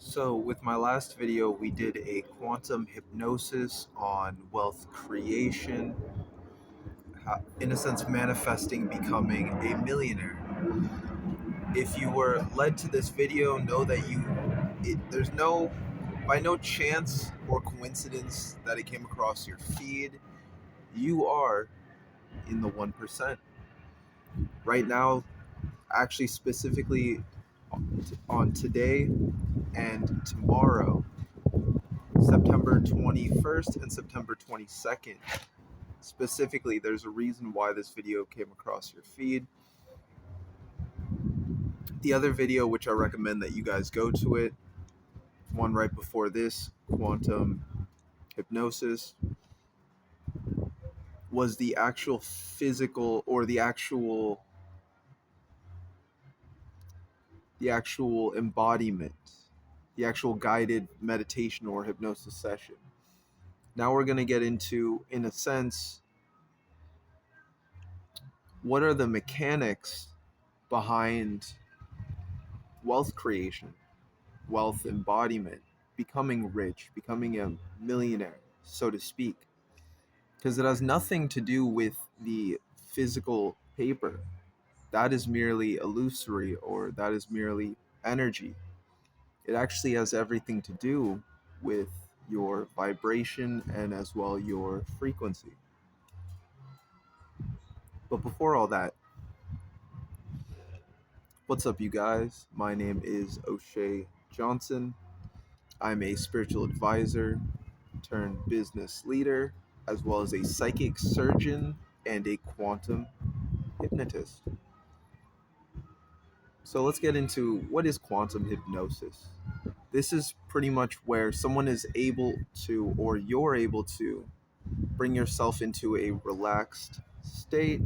So, with my last video, we did a quantum hypnosis on wealth creation, in a sense, manifesting becoming a millionaire. If you were led to this video, know that there's by no chance or coincidence that it came across your feed, you are in the 1%. Right now, actually, specifically on today and tomorrow, September 21st and September 22nd. Specifically, there's a reason why this video came across your feed. The other video, which I recommend that you guys go to it, one right before this, quantum hypnosis, was the actual physical or the actual embodiment, the actual guided meditation or hypnosis session. Now we're going to get into, in a sense, what are the mechanics behind wealth creation, wealth embodiment, becoming rich, becoming a millionaire, so to speak. Because it has nothing to do with the physical paper. That is merely illusory, or that is merely energy. It actually has everything to do with your vibration and as well your frequency. But before all that, what's up, you guys? My name is O'Shea Johnson. I'm a spiritual advisor turned business leader, as well as a psychic surgeon and a quantum hypnotist. So let's get into what is quantum hypnosis. This is pretty much where someone is able to, or you're able to, bring yourself into a relaxed state,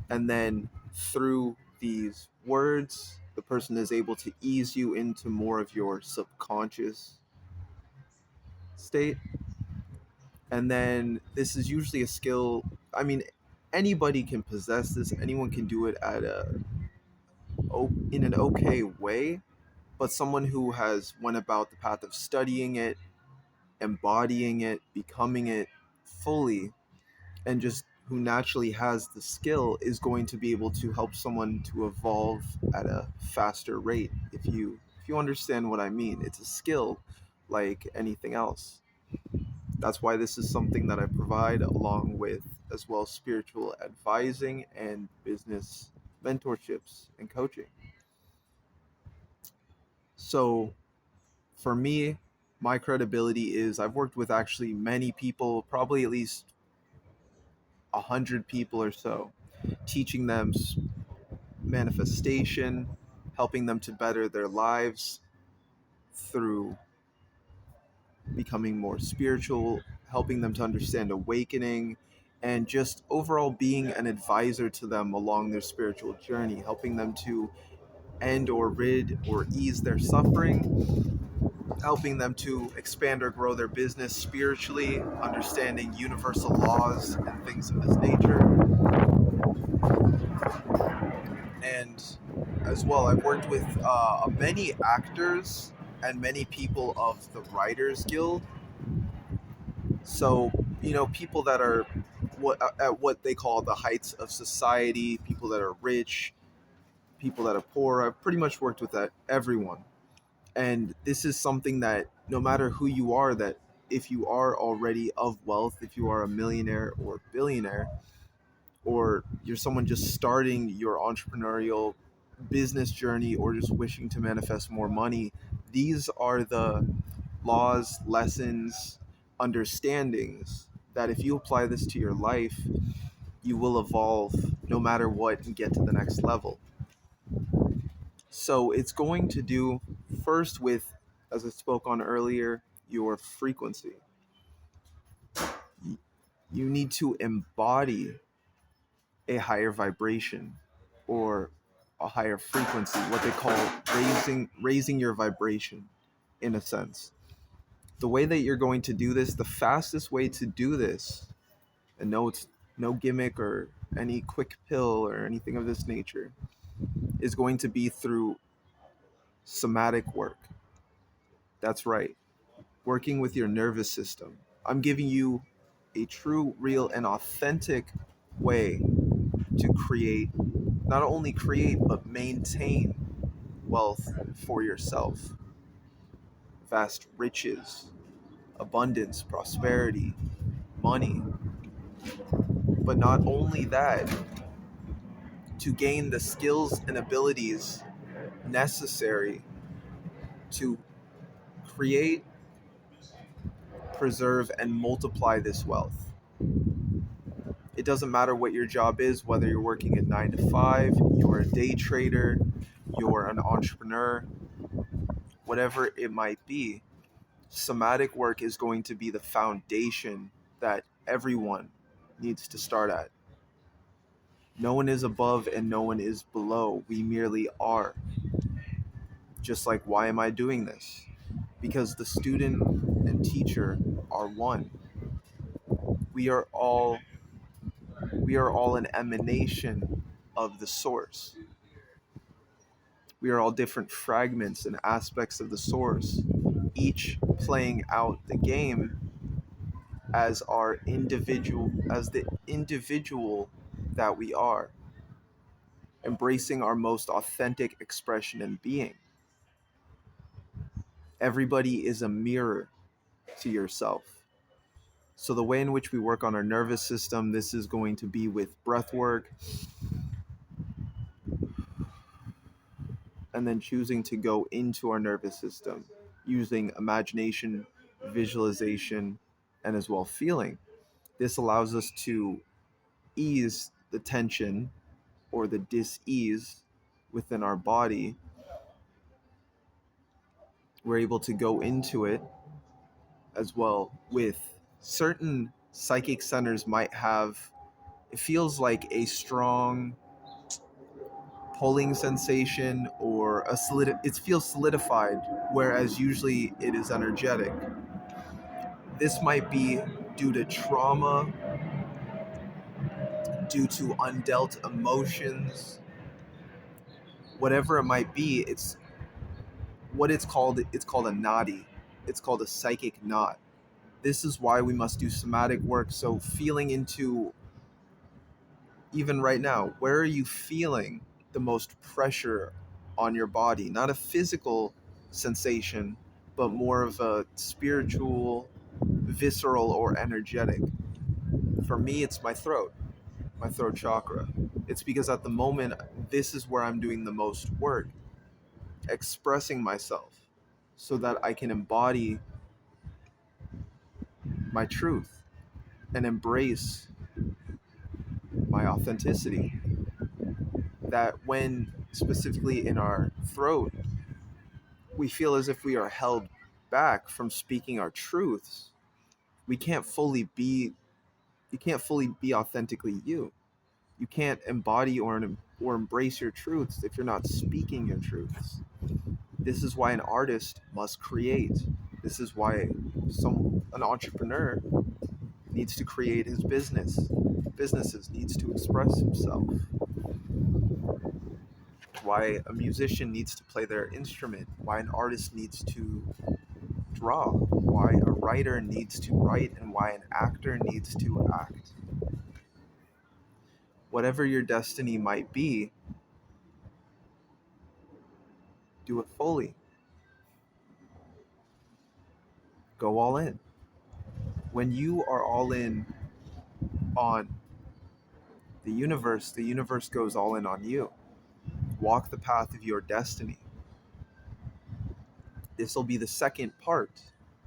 and then through these words, the person is able to ease you into more of your subconscious state. And then this is usually a skill. I mean, anybody can possess this. Anyone can do it in an okay way. But someone who has went about the path of studying it, embodying it, becoming it fully, and just who naturally has the skill is going to be able to help someone to evolve at a faster rate. If you understand what I mean, it's a skill like anything else. That's why this is something that I provide, along with as well spiritual advising and business mentorships and coaching. So for me, my credibility is I've worked with actually many people, probably at least 100 people or so, teaching them manifestation, helping them to better their lives through becoming more spiritual, helping them to understand awakening, and just overall being an advisor to them along their spiritual journey, helping them to end or rid or ease their suffering, helping them to expand or grow their business spiritually, understanding universal laws and things of this nature. And as well, I've worked with many actors and many people of the Writers Guild. So, people that are at what they call the heights of society, people that are rich, people that are poor. I've pretty much worked with everyone. And this is something that no matter who you are, that if you are already of wealth, if you are a millionaire or billionaire, or you're someone just starting your entrepreneurial business journey or just wishing to manifest more money, these are the laws, lessons, understandings that if you apply this to your life, you will evolve no matter what and get to the next level. So it's going to do first with, as I spoke on earlier, your frequency. You need to embody a higher vibration or a higher frequency, what they call raising your vibration, in a sense. The way that you're going to do this, the fastest way to do this, and no, it's no gimmick or any quick pill or anything of this nature, is going to be through somatic work. That's right, working with your nervous system. I'm giving you a true, real, and authentic way to create, not only create, but maintain wealth for yourself. Vast riches, abundance, prosperity, money. But not only that, to gain the skills and abilities necessary to create, preserve, and multiply this wealth. It doesn't matter what your job is, whether you're working at 9 to 5, you're a day trader, you're an entrepreneur, whatever it might be. Somatic work is going to be the foundation that everyone needs to start at. No one is above and no one is below. We merely are. Just like, why am I doing this? Because the student and teacher are one. We are all we are all an emanation of the source. We are all different fragments and aspects of the source, each playing out the game as the individual that we are, embracing our most authentic expression and being. Everybody is a mirror to yourself. So the way in which we work on our nervous system, this is going to be with breath work, and then choosing to go into our nervous system using imagination, visualization, and as well feeling. This allows us to ease the tension or the dis-ease within our body. We're able to go into it as well with certain psychic centers might have, it feels like a strong pulling sensation or it feels solidified, whereas usually it is energetic. This might be due to trauma, due to undealt emotions, whatever it might be. It's called a nadi. It's called a psychic knot. This is why we must do somatic work. So feeling into, even right now, where are you feeling the most pressure on your body? Not a physical sensation, but more of a spiritual, visceral, or energetic. For me, it's my throat chakra. It's because at the moment, this is where I'm doing the most work, expressing myself so that I can embody my truth and embrace my authenticity. That when specifically in our throat, we feel as if we are held back from speaking our truths, we can't fully be you can't fully be authentically you. You can't embody or embrace your truths if you're not speaking your truths. This is why an artist must create. This is why an entrepreneur needs to create his businesses, needs to express himself. Why a musician needs to play their instrument, why an artist needs to draw, why a writer needs to write, and why an actor needs to act. Whatever your destiny might be, do it fully. Go all in. When you are all in on the universe goes all in on you. Walk the path of your destiny. This will be the second part,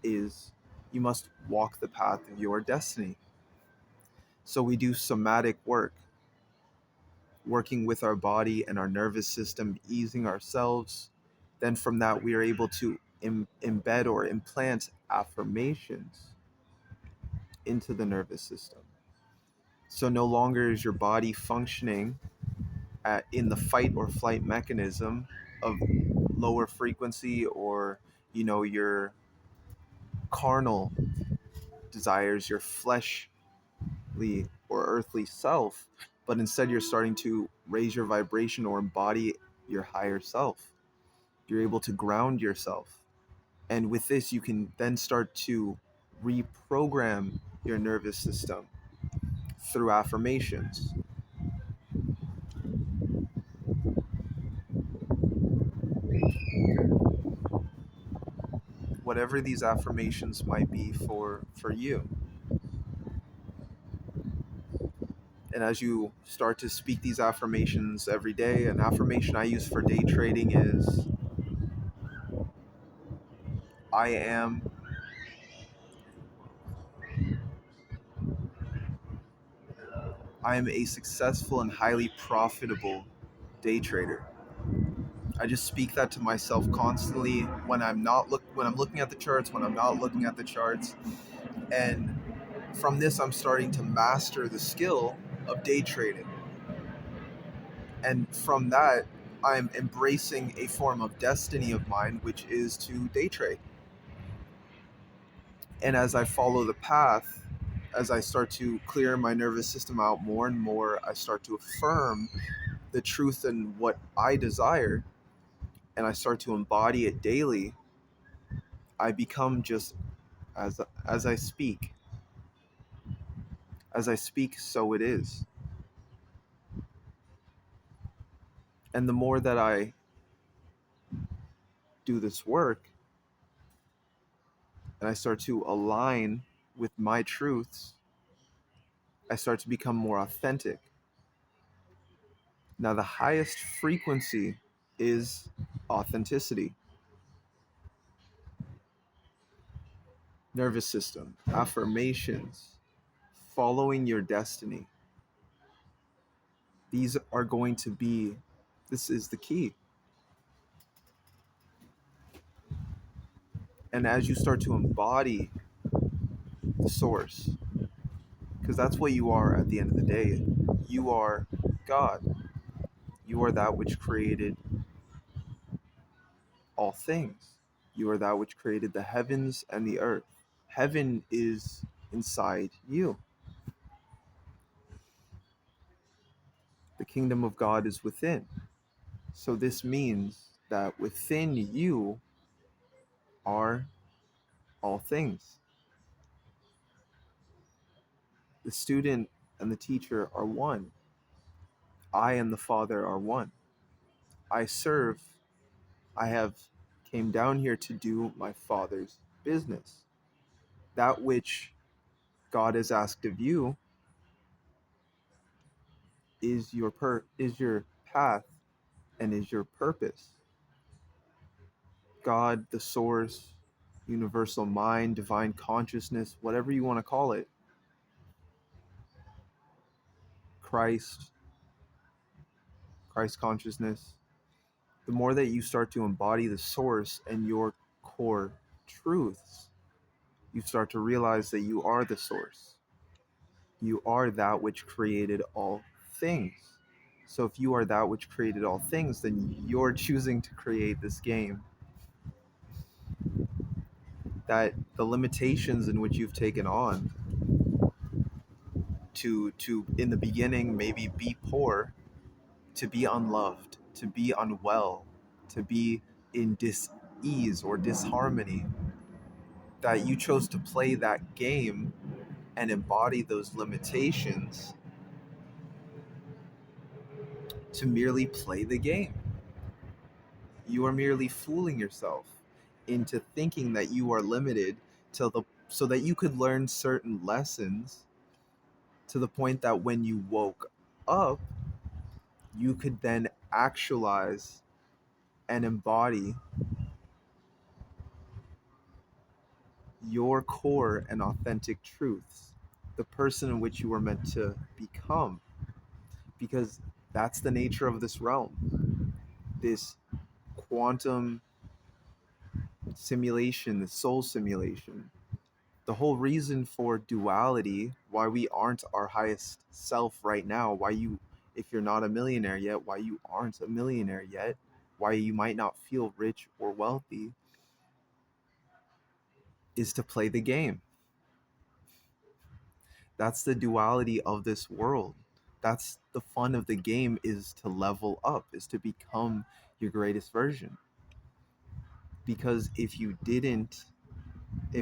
is you must walk the path of your destiny. So we do somatic work, working with our body and our nervous system, easing ourselves. Then from that, we are able to embed or implant affirmations into the nervous system. So no longer is your body functioning in the fight or flight mechanism of lower frequency, or your carnal desires, your fleshly or earthly self, but instead you're starting to raise your vibration or embody your higher self. You're able to ground yourself. And with this, you can then start to reprogram your nervous system through affirmations. Whatever these affirmations might be for you. And as you start to speak these affirmations every day, an affirmation I use for day trading is I am a successful and highly profitable day trader. I just speak that to myself constantly when I'm looking at the charts, when I'm not looking at the charts. And from this I'm starting to master the skill of day trading. And from that, I'm embracing a form of destiny of mine, which is to day trade. And as I follow the path, as I start to clear my nervous system out more and more, I start to affirm the truth in what I desire, and I start to embody it daily. I become just as I speak. As I speak, so it is. And the more that I do this work, and I start to align with my truths, I start to become more authentic. Now, the highest frequency is authenticity. Nervous system, affirmations, following your destiny. These are going to be, this is the key. And as you start to embody the source, because that's what you are at the end of the day, you are God. You are that which created all things. You are that which created the heavens and the earth. Heaven is inside you. The kingdom of God is within. So this means that within you are all things. The student and the teacher are one. I and the Father are one. I serve. I have came down here to do my Father's business. That which God has asked of you is your path and is your purpose. God, the source, universal mind, divine consciousness, whatever you want to call it, Christ, Christ consciousness, the more that you start to embody the source and your core truths, you start to realize that you are the source. You are that which created all things. So if you are that which created all things, then you're choosing to create this game. That the limitations in which you've taken on to in the beginning maybe be poor, to be unloved, to be unwell, to be in dis-ease or disharmony, that you chose to play that game and embody those limitations to merely play the game. You are merely fooling yourself into thinking that you are limited so that you could learn certain lessons to the point that when you woke up, you could then actualize and embody your core and authentic truths, the person in which you were meant to become. Because that's the nature of this realm, this quantum simulation, the soul simulation. The whole reason for duality, why we aren't our highest self right now, why you, if you're not a millionaire yet, why you aren't a millionaire yet, why you might not feel rich or wealthy, is to play the game. That's the duality of this world. That's the fun of the game, is to level up, is to become your greatest version. Because if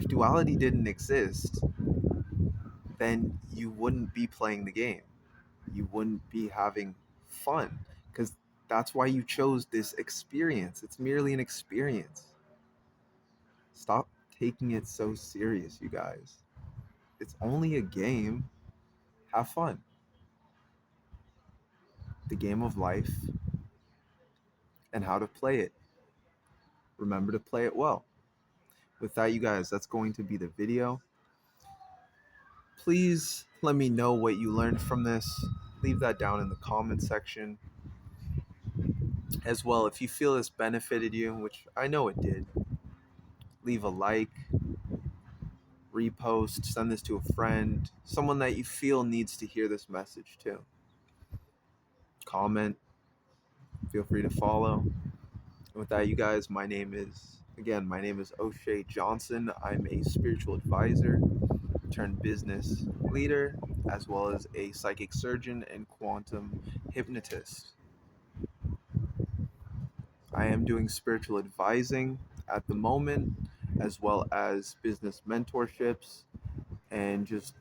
duality didn't exist, then you wouldn't be playing the game. You wouldn't be having fun, because that's why you chose this experience. It's merely an experience. Stop taking it so serious, you guys. It's only a game. Have fun. The game of life and how to play it. Remember to play it well. With that, you guys, that's going to be the video. Please let me know what you learned from this. Leave that down in the comment section. As well, if you feel this benefited you, which I know it did, leave a like, repost, send this to a friend, someone that you feel needs to hear this message too. Comment, feel free to follow. And with that, you guys, my name is O'Shea Johnson. I'm a spiritual advisor turned business leader, as well as a psychic surgeon and quantum hypnotist. I am doing spiritual advising at the moment, as well as business mentorships and just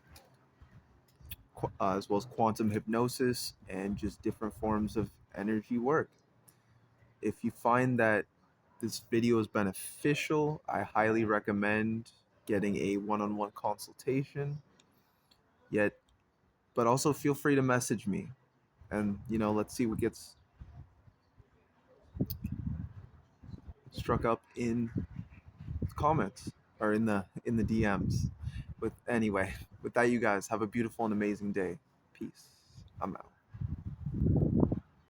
as well as quantum hypnosis and just different forms of energy work. If you find that this video is beneficial, I highly recommend getting a one-on-one consultation. Yet, but also feel free to message me, and let's see what gets struck up in comments or in the DMs. With that, you guys have a beautiful and amazing day. Peace. I'm out.